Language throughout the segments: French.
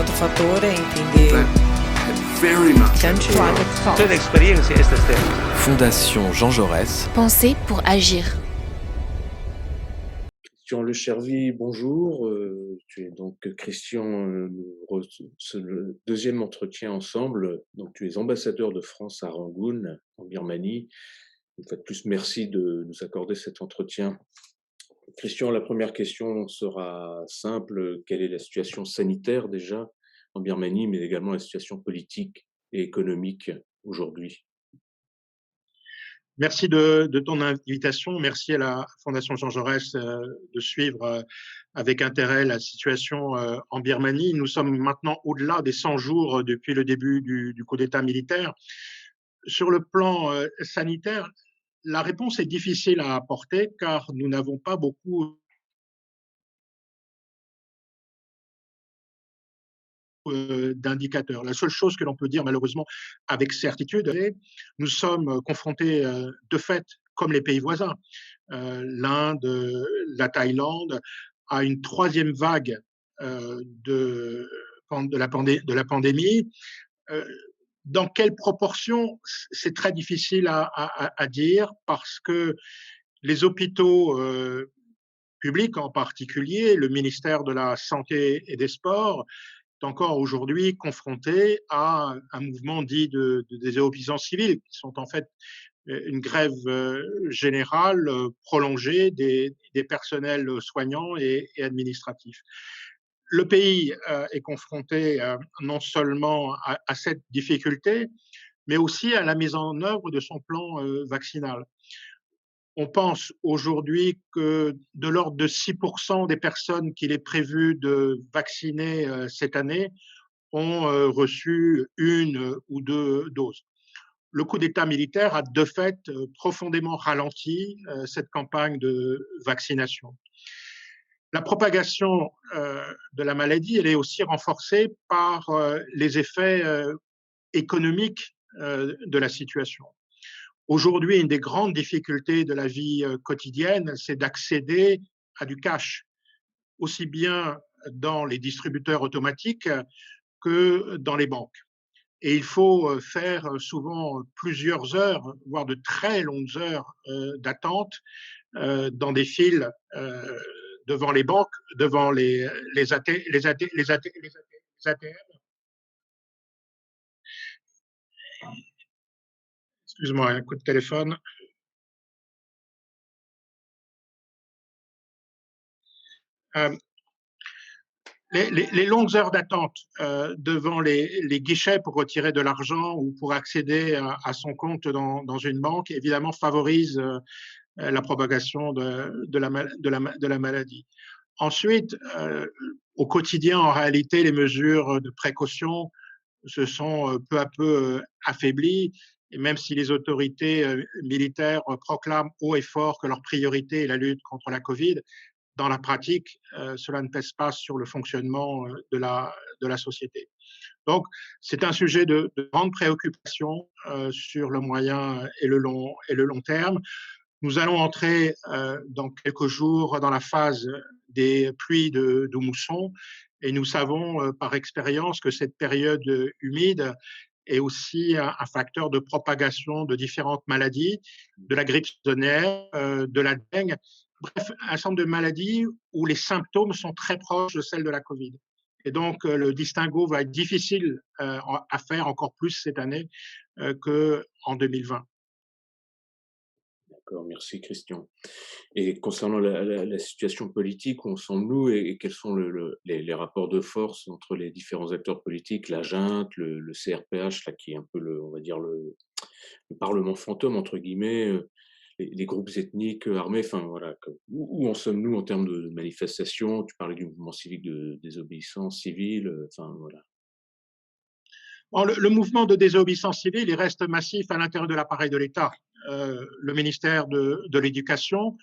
outro fator é entender que antes Toda experiência é esta. Fondation Jean Jaurès. Penser pour agir. Christian Lechervy, bonjour. Tu es donc Christian, c'est le deuxième entretien ensemble. Donc tu es ambassadeur de France à Rangoon, en Birmanie. Une fois de plus, merci de nous accorder cet entretien. Christian, la première question sera simple. Quelle est la situation sanitaire déjà en Birmanie, mais également la situation politique et économique aujourd'hui? Merci de ton invitation. Merci à la Fondation Jean Jaurès de suivre avec intérêt la situation en Birmanie. Nous sommes maintenant au-delà des 100 jours depuis le début du coup d'État militaire. Sur le plan sanitaire, la réponse est difficile à apporter car nous n'avons pas beaucoup d'indicateurs. La seule chose que l'on peut dire malheureusement avec certitude, nous sommes confrontés de fait, comme les pays voisins, l'Inde, la Thaïlande, à une troisième vague de la pandémie. Dans quelle proportion, c'est très difficile à dire parce que les hôpitaux publics en particulier, le ministère de la Santé et des Sports, est encore aujourd'hui confronté à un mouvement dit de désobéissance civile, qui sont en fait une grève générale prolongée des personnels soignants et administratifs. Le pays est confronté non seulement à cette difficulté, mais aussi à la mise en œuvre de son plan vaccinal. On pense aujourd'hui que de l'ordre de 6% des personnes qu'il est prévu de vacciner cette année ont reçu une ou deux doses. Le coup d'État militaire a de fait profondément ralenti cette campagne de vaccination. La propagation de la maladie, elle est aussi renforcée par les effets économiques de la situation. Aujourd'hui, une des grandes difficultés de la vie quotidienne, c'est d'accéder à du cash, aussi bien dans les distributeurs automatiques que dans les banques. Et il faut faire souvent plusieurs heures, voire de très longues heures d'attente dans des files devant les banques, devant les ATM. Excuse-moi, un coup de téléphone. Les longues heures d'attente devant les guichets pour retirer de l'argent ou pour accéder à son compte dans une banque, évidemment, favorisent la propagation de la maladie. Ensuite, au quotidien, en réalité, les mesures de précaution se sont peu à peu affaiblies. Et même si les autorités militaires proclament haut et fort que leur priorité est la lutte contre la Covid, dans la pratique, cela ne pèse pas sur le fonctionnement de la société. Donc, c'est un sujet de grande préoccupation sur le moyen et le long terme. Nous allons entrer dans quelques jours dans la phase des pluies de mousson et nous savons par expérience que cette période humide est aussi un facteur de propagation de différentes maladies, de la grippe saisonnière, de la dengue, bref, un certain nombre de maladies où les symptômes sont très proches de celles de la Covid. Et donc, le distinguo va être difficile à faire encore plus cette année qu'en 2020. D'accord, merci Christian. Et concernant la situation politique, où en sommes-nous et quels sont les rapports de force entre les différents acteurs politiques, la junte, le CRPH, là, qui est un peu on va dire le parlement fantôme, entre guillemets, les groupes ethniques armés, enfin voilà, où en sommes-nous en termes de manifestations? Tu parlais du mouvement civique de désobéissance civile, enfin voilà. Le mouvement de désobéissance civile, il reste massif à l'intérieur de l'appareil de l'État. Le ministère de l'Éducation,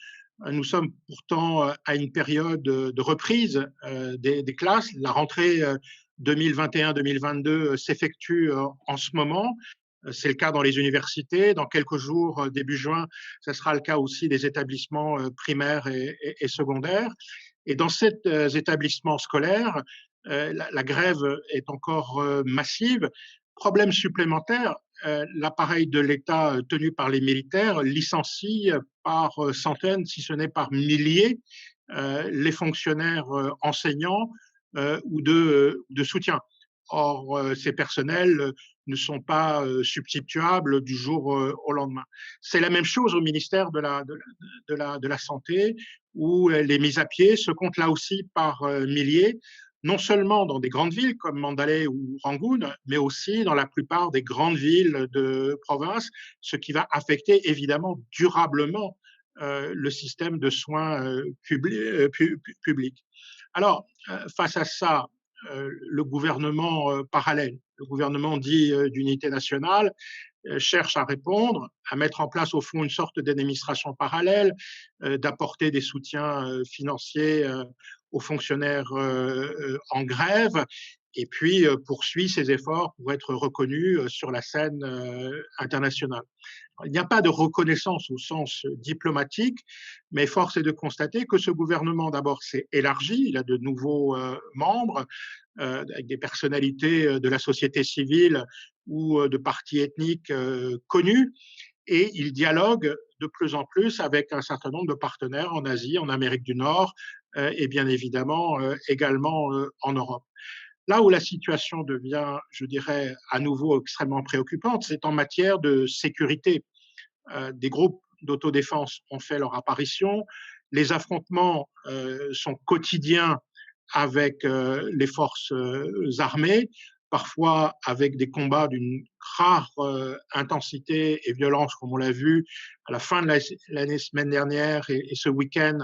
nous sommes pourtant à une période de reprise des classes. La rentrée 2021-2022 s'effectue en ce moment. C'est le cas dans les universités. Dans quelques jours, début juin, ce sera le cas aussi des établissements primaires et secondaires. Et dans ces établissements scolaires, La grève est encore massive. Problème supplémentaire, l'appareil de l'État tenu par les militaires licencie par centaines, si ce n'est par milliers, les fonctionnaires enseignants ou de soutien. Or, ces personnels ne sont pas substituables du jour au lendemain. C'est la même chose au ministère de la Santé, où les mises à pied se comptent là aussi par milliers, non seulement dans des grandes villes comme Mandalay ou Rangoon, mais aussi dans la plupart des grandes villes de province, ce qui va affecter évidemment durablement le système de soins publics. Alors, face à ça, le gouvernement parallèle, le gouvernement dit d'unité nationale, cherche à répondre, à mettre en place au fond une sorte d'administration parallèle, d'apporter des soutiens financiers aux fonctionnaires en grève, et puis poursuit ses efforts pour être reconnu sur la scène internationale. Il n'y a pas de reconnaissance au sens diplomatique, mais force est de constater que ce gouvernement, d'abord, s'est élargi, il a de nouveaux membres, avec des personnalités de la société civile ou de partis ethniques connus, et il dialogue de plus en plus avec un certain nombre de partenaires en Asie, en Amérique du Nord, et bien évidemment également en Europe. Là où la situation devient, je dirais, à nouveau extrêmement préoccupante, c'est en matière de sécurité. Des groupes d'autodéfense ont fait leur apparition. Les affrontements sont quotidiens avec les forces armées, parfois avec des combats d'une rare intensité et violence, comme on l'a vu à la fin de l'année semaine dernière et ce week-end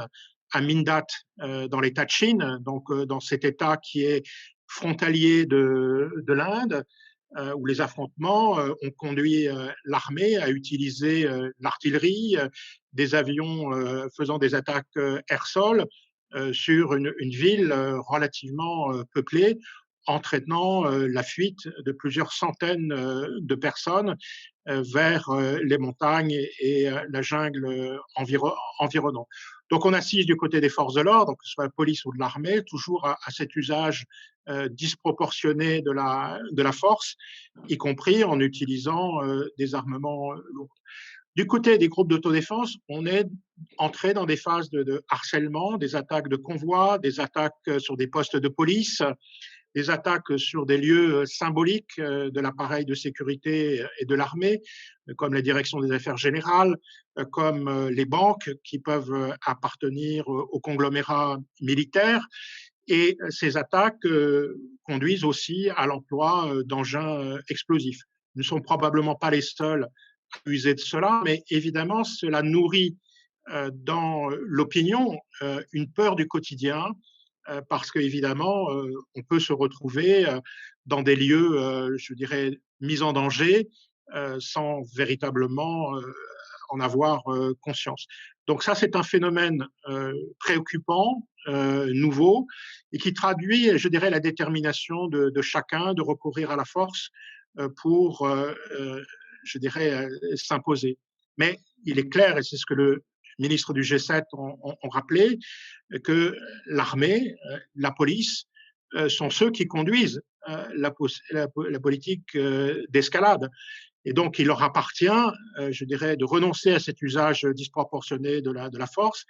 à Mindat, dans l'État de Chine, donc dans cet État qui est frontalier de l'Inde, où les affrontements ont conduit l'armée à utiliser l'artillerie, des avions faisant des attaques air-sol sur une ville relativement peuplée, entraînant la fuite de plusieurs centaines de personnes vers les montagnes et la jungle environnante. Donc on assiste du côté des forces de l'ordre, que ce soit la police ou de l'armée, toujours à cet usage disproportionné de la force, y compris en utilisant des armements lourds. Du côté des groupes d'autodéfense, on est entré dans des phases de harcèlement, des attaques de convois, des attaques sur des postes de police, des attaques sur des lieux symboliques de l'appareil de sécurité et de l'armée, comme la direction des affaires générales, comme les banques qui peuvent appartenir aux conglomérats militaires. Et ces attaques conduisent aussi à l'emploi d'engins explosifs. Nous ne sommes probablement pas les seuls à user de cela, mais évidemment, cela nourrit dans l'opinion une peur du quotidien, parce qu'évidemment, on peut se retrouver dans des lieux, je dirais, mis en danger sans véritablement en avoir conscience. Donc ça, c'est un phénomène préoccupant, nouveau, et qui traduit, je dirais, la détermination de chacun de recourir à la force pour, je dirais, s'imposer. Mais il est clair, et c'est ce que le ministre du G7 ont rappelé, que l'armée, la police, sont ceux qui conduisent la politique d'escalade. Et donc, il leur appartient, je dirais, de renoncer à cet usage disproportionné de la force,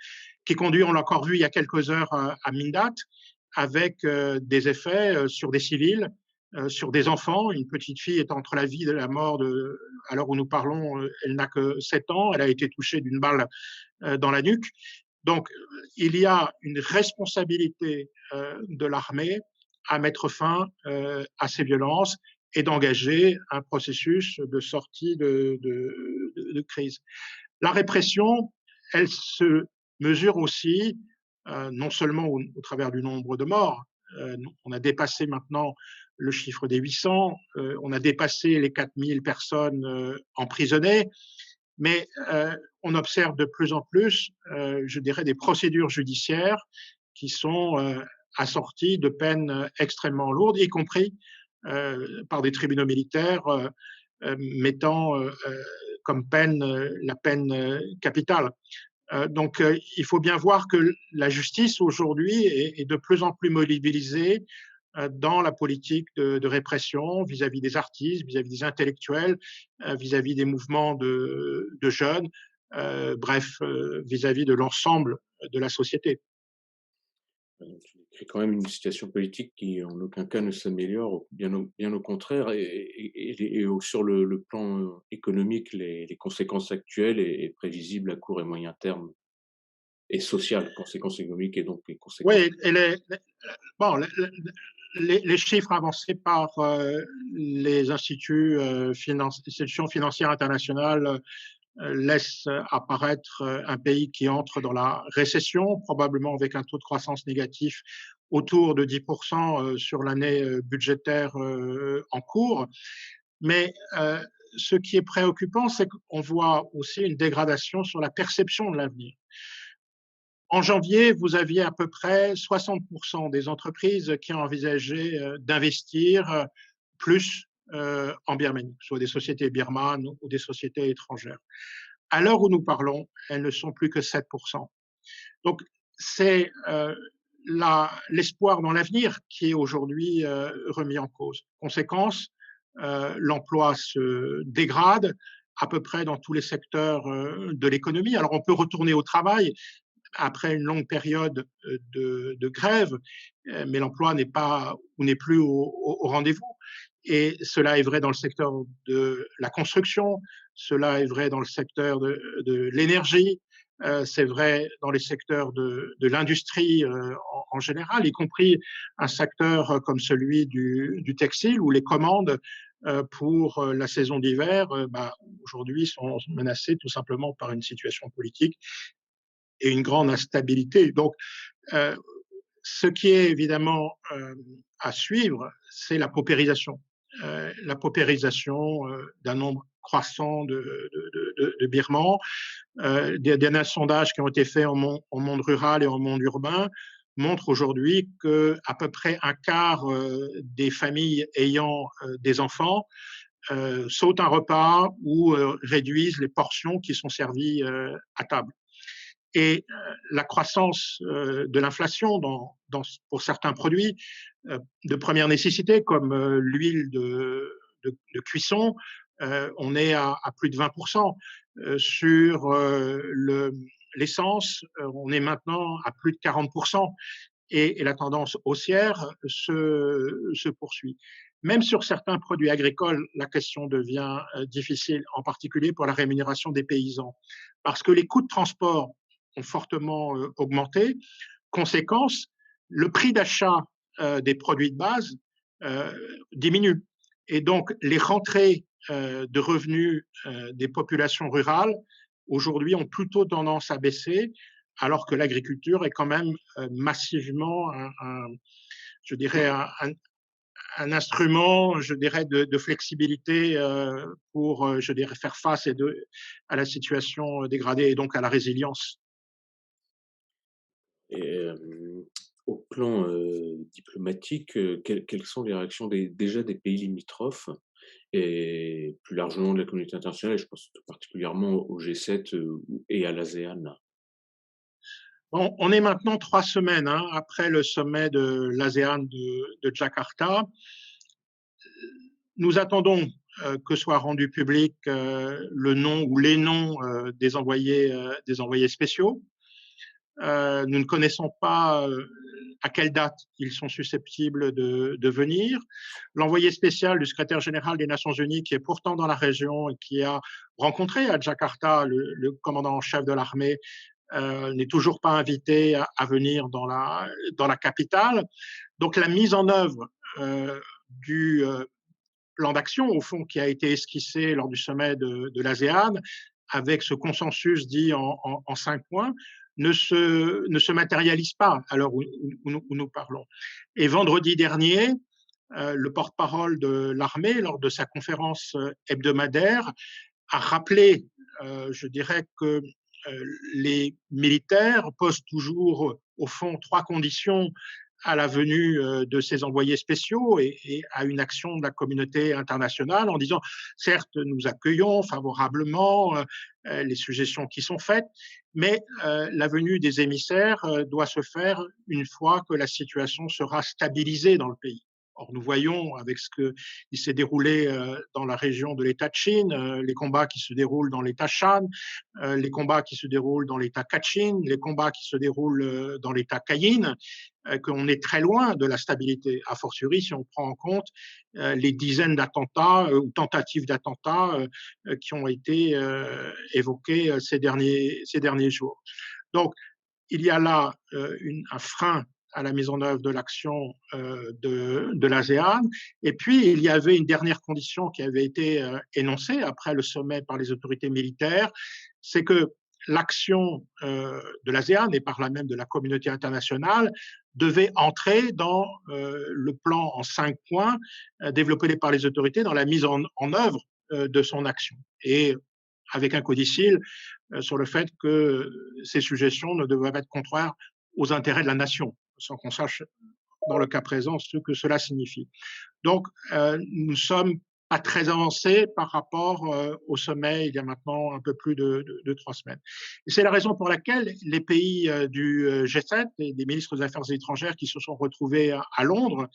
qui conduit, on l'a encore vu il y a quelques heures à Mindat, avec des effets sur des civils, sur des enfants. Une petite fille est entre la vie et la mort. À l'heure où nous parlons, elle n'a que 7 ans. Elle a été touchée d'une balle dans la nuque. Donc, il y a une responsabilité de l'armée à mettre fin à ces violences et d'engager un processus de sortie de crise. La répression, elle se mesure aussi non seulement au travers du nombre de morts. On a dépassé maintenant le chiffre des 800, on a dépassé les 4000 personnes emprisonnées, mais on observe de plus en plus, je dirais, des procédures judiciaires qui sont assorties de peines extrêmement lourdes, y compris par des tribunaux militaires mettant comme peine la peine capitale. Donc, il faut bien voir que la justice aujourd'hui est de plus en plus mobilisée dans la politique de répression vis-à-vis des artistes, vis-à-vis des intellectuels, vis-à-vis des mouvements de jeunes, bref, vis-à-vis de l'ensemble de la société. Tu décris quand même une situation politique qui, en aucun cas, ne s'améliore, bien au contraire. Sur le plan économique, les conséquences actuelles et prévisibles à court et moyen terme, et sociales, conséquences économiques et donc les conséquences. Oui, et bon, les chiffres avancés par les institutions financières internationales laissent apparaître un pays qui entre dans la récession, probablement avec un taux de croissance négatif autour de 10% sur l'année budgétaire en cours. Mais ce qui est préoccupant, c'est qu'on voit aussi une dégradation sur la perception de l'avenir. En janvier, vous aviez à peu près 60% des entreprises qui envisageaient d'investir plus en Birmanie, soit des sociétés birmanes ou des sociétés étrangères. À l'heure où nous parlons, elles ne sont plus que 7%. Donc, c'est l'espoir dans l'avenir qui est aujourd'hui remis en cause. Conséquence, l'emploi se dégrade à peu près dans tous les secteurs de l'économie. Alors, on peut retourner au travail après une longue période de grève, mais l'emploi n'est plus au rendez-vous. Et cela est vrai dans le secteur de la construction, cela est vrai dans le secteur de l'énergie, c'est vrai dans les secteurs de l'industrie en général, y compris un secteur comme celui du textile, où les commandes pour la saison d'hiver aujourd'hui sont menacées tout simplement par une situation politique et une grande instabilité. Donc, ce qui est évidemment à suivre, c'est la paupérisation. La paupérisation d'un nombre croissant de Birmans. Des derniers sondages qui ont été faits en monde rural et en monde urbain montrent aujourd'hui qu'à peu près un quart des familles ayant des enfants sautent un repas ou réduisent les portions qui sont servies à table. Et la croissance de l'inflation pour certains produits de première nécessité, comme l'huile de cuisson, on est à plus de 20%. Sur l'essence, on est maintenant à plus de 40%. Et la tendance haussière se poursuit. Même sur certains produits agricoles, la question devient difficile, en particulier pour la rémunération des paysans, parce que les coûts de transport ont fortement augmenté. Conséquence, le prix d'achat des produits de base diminue. Et donc, les rentrées de revenus des populations rurales, aujourd'hui, ont plutôt tendance à baisser, alors que l'agriculture est quand même massivement un instrument, de flexibilité pour, faire face à la situation dégradée et donc à la résilience. Et au plan diplomatique, quelles sont les réactions déjà des pays limitrophes et plus largement de la communauté internationale, je pense tout particulièrement au G7 et à l'ASEAN? On est maintenant 3 semaines après le sommet de l'ASEAN de Jakarta. Nous attendons que soit rendu public le nom ou les noms des envoyés spéciaux. Nous ne connaissons pas à quelle date ils sont susceptibles de venir. L'envoyé spécial du secrétaire général des Nations Unies, qui est pourtant dans la région et qui a rencontré à Jakarta le commandant en chef de l'armée, n'est toujours pas invité à venir dans la capitale. Donc la mise en œuvre du plan d'action, au fond, qui a été esquissé lors du sommet de l'ASEAN, avec ce consensus dit en 5 points, ne se matérialise pas à l'heure où nous parlons. Et vendredi dernier, le porte-parole de l'armée, lors de sa conférence hebdomadaire, a rappelé, que les militaires posent toujours, au fond, 3 conditions à la venue de ces envoyés spéciaux et à une action de la communauté internationale, en disant, certes, nous accueillons favorablement les suggestions qui sont faites, mais la venue des émissaires doit se faire une fois que la situation sera stabilisée dans le pays. Or, nous voyons avec ce qui s'est déroulé dans la région de l'État de Chine, les combats qui se déroulent dans l'État Shan, les combats qui se déroulent dans l'État Kachin, les combats qui se déroulent dans l'État Kayin, qu'on est très loin de la stabilité, a fortiori si on prend en compte les dizaines d'attentats ou tentatives d'attentats qui ont été évoqués ces derniers jours. Donc, il y a là un frein à la mise en œuvre de l'action de l'ASEAN. Et puis, il y avait une dernière condition qui avait été énoncée après le sommet par les autorités militaires, c'est que l'action de l'ASEAN et par là même de la communauté internationale devait entrer dans le plan en 5 points développé par les autorités dans la mise en œuvre de son action. Et avec un codicile sur le fait que ces suggestions ne devaient pas être contraires aux intérêts de la nation, sans qu'on sache dans le cas présent ce que cela signifie. Donc, nous sommes pas très avancés par rapport au sommet il y a maintenant un peu plus de 3 semaines. Et c'est la raison pour laquelle les pays du G7 et des ministres des Affaires étrangères qui se sont retrouvés à Londres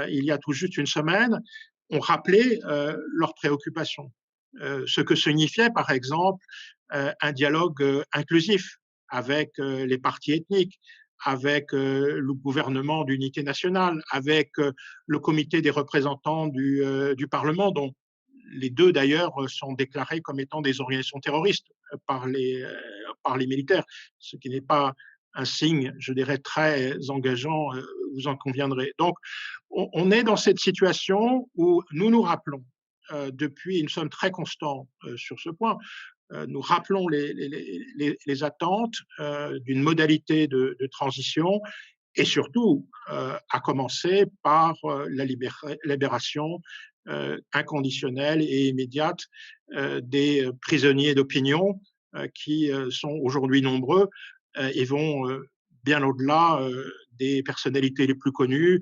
il y a tout juste une semaine ont rappelé leurs préoccupations. Ce que signifiait, par exemple, un dialogue inclusif avec les partis ethniques, avec le gouvernement d'unité nationale, avec le comité des représentants du Parlement, dont les deux d'ailleurs sont déclarés comme étant des organisations terroristes par les militaires, ce qui n'est pas un signe, je dirais, très engageant, vous en conviendrez. Donc, on est dans cette situation où nous nous rappelons depuis, nous sommes très constants sur ce point, nous rappelons les attentes d'une modalité de transition et surtout, à commencer par la libération inconditionnelle et immédiate des prisonniers d'opinion qui sont aujourd'hui nombreux et vont bien au-delà des personnalités les plus connues,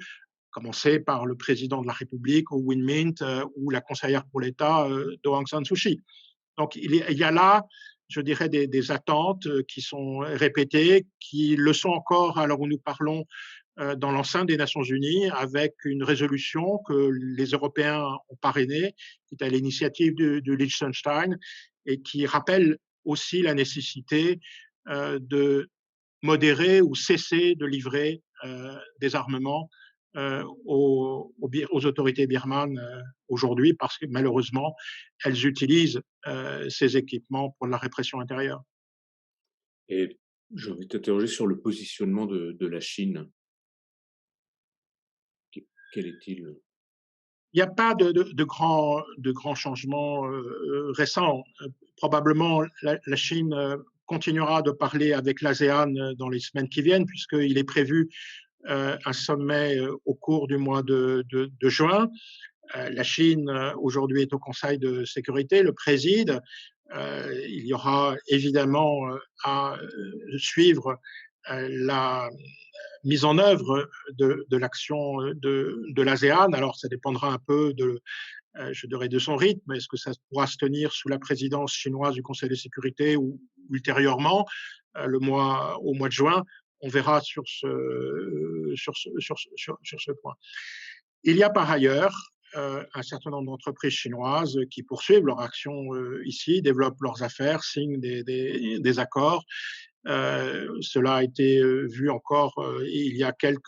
commencer par le président de la République, Win Myint, ou la conseillère pour l'État, Aung San Suu Kyi. Donc, il y a là, je dirais, des attentes qui sont répétées, qui le sont encore à l'heure où nous parlons dans l'enceinte des Nations Unies, avec une résolution que les Européens ont parrainée, qui est à l'initiative de Liechtenstein, et qui rappelle aussi la nécessité de modérer ou cesser de livrer des armements aux autorités birmanes aujourd'hui, parce que malheureusement, elles utilisent ces équipements pour la répression intérieure. Et je vais t'interroger sur le positionnement de la Chine. Quel est-il? Il n'y a pas de grands changements récents. Probablement, la Chine continuera de parler avec l'ASEAN dans les semaines qui viennent, puisqu'il est prévu un sommet au cours du mois de juin. La Chine, aujourd'hui, est au Conseil de sécurité, le préside. Il y aura évidemment à suivre la mise en œuvre de l'action de l'ASEAN. Alors, ça dépendra un peu je dirais, de son rythme. Est-ce que ça pourra se tenir sous la présidence chinoise du Conseil de sécurité ou ultérieurement, au mois de juin? On verra sur ce point. Il y a par ailleurs un certain nombre d'entreprises chinoises qui poursuivent leur action ici, développent leurs affaires, signent des accords. Cela a été vu encore il y a quelques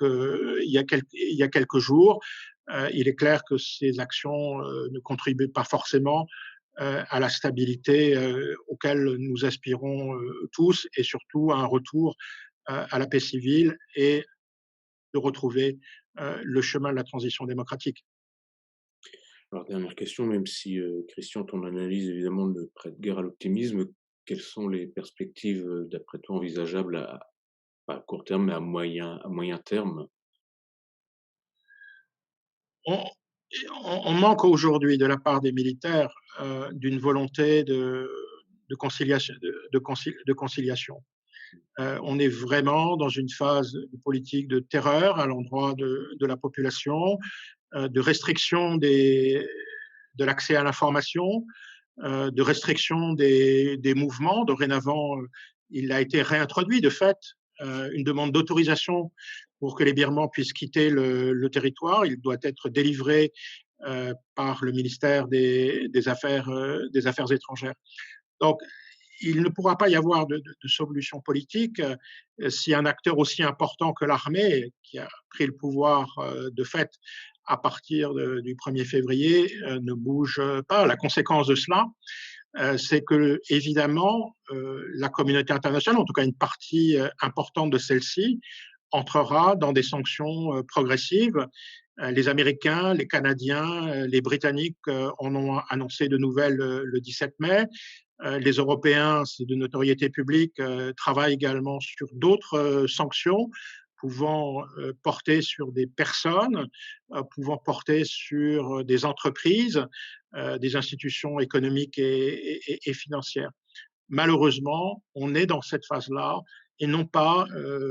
jours. Il est clair que ces actions ne contribuent pas forcément à la stabilité auquel nous aspirons tous, et surtout à un retour à la paix civile et de retrouver le chemin de la transition démocratique. Alors, dernière question, même si, Christian, ton analyse, évidemment, ne prête guère à l'optimisme, quelles sont les perspectives, d'après toi, envisageables pas à court terme, mais à moyen terme? On manque aujourd'hui, de la part des militaires, d'une volonté de conciliation. On est vraiment dans une phase de politique de terreur à l'endroit de la population, de restriction de l'accès à l'information, de restriction des mouvements. Dorénavant, il a été réintroduit de fait une demande d'autorisation pour que les Birmans puissent quitter le territoire. Il doit être délivré par le ministère des Affaires étrangères. Donc, il ne pourra pas y avoir de solution politique si un acteur aussi important que l'armée, qui a pris le pouvoir de fait à partir du 1er février, ne bouge pas. La conséquence de cela, c'est que, évidemment, la communauté internationale, en tout cas une partie importante de celle-ci, entrera dans des sanctions progressives. Les Américains, les Canadiens, les Britanniques en ont annoncé de nouvelles le 17 mai. Les Européens, c'est de notoriété publique, travaillent également sur d'autres sanctions pouvant porter sur des personnes, pouvant porter sur des entreprises, des institutions économiques et financières. Malheureusement, on est dans cette phase-là et non pas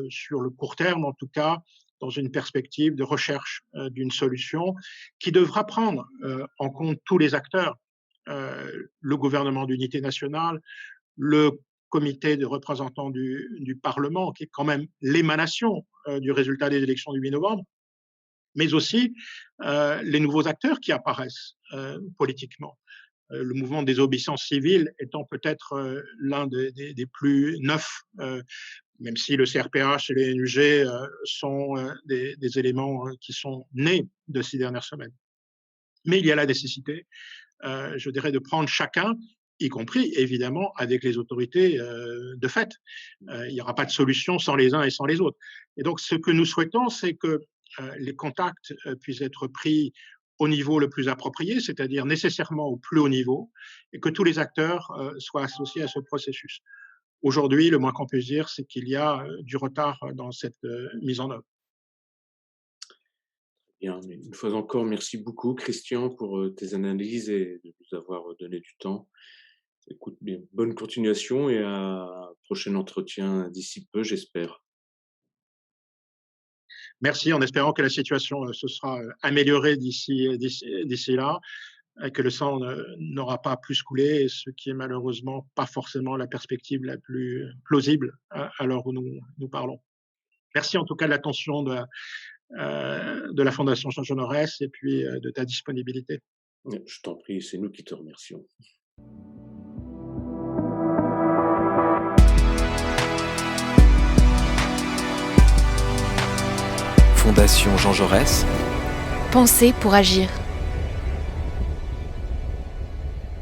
sur le court terme, en tout cas, dans une perspective de recherche d'une solution qui devra prendre en compte tous les acteurs, le gouvernement d'unité nationale, le comité de représentants du Parlement, qui est quand même l'émanation du résultat des élections du 8 novembre, mais aussi les nouveaux acteurs qui apparaissent politiquement. Le mouvement des désobéissance civile étant peut-être l'un des plus neufs, même si le CRPH et les NUG sont des éléments qui sont nés de ces dernières semaines. Mais il y a la nécessité, je dirais, de prendre chacun, y compris évidemment avec les autorités de fait. Il n'y aura pas de solution sans les uns et sans les autres. Et donc ce que nous souhaitons, c'est que les contacts puissent être pris au niveau le plus approprié, c'est-à-dire nécessairement au plus haut niveau, et que tous les acteurs soient associés à ce processus. Aujourd'hui, le moins qu'on puisse dire, c'est qu'il y a du retard dans cette mise en œuvre. Bien, une fois encore, merci beaucoup, Christian, pour tes analyses et de nous avoir donné du temps. Écoute, bien, bonne continuation et à un prochain entretien d'ici peu, j'espère. Merci, en espérant que la situation se sera améliorée d'ici là, et que le sang n'aura pas plus coulé, ce qui est malheureusement pas forcément la perspective la plus plausible à l'heure où nous parlons. Merci en tout cas de l'attention de la Fondation Jean Jaurès et puis de ta disponibilité. Je t'en prie, c'est nous qui te remercions. Fondation Jean Jaurès. Penser pour agir.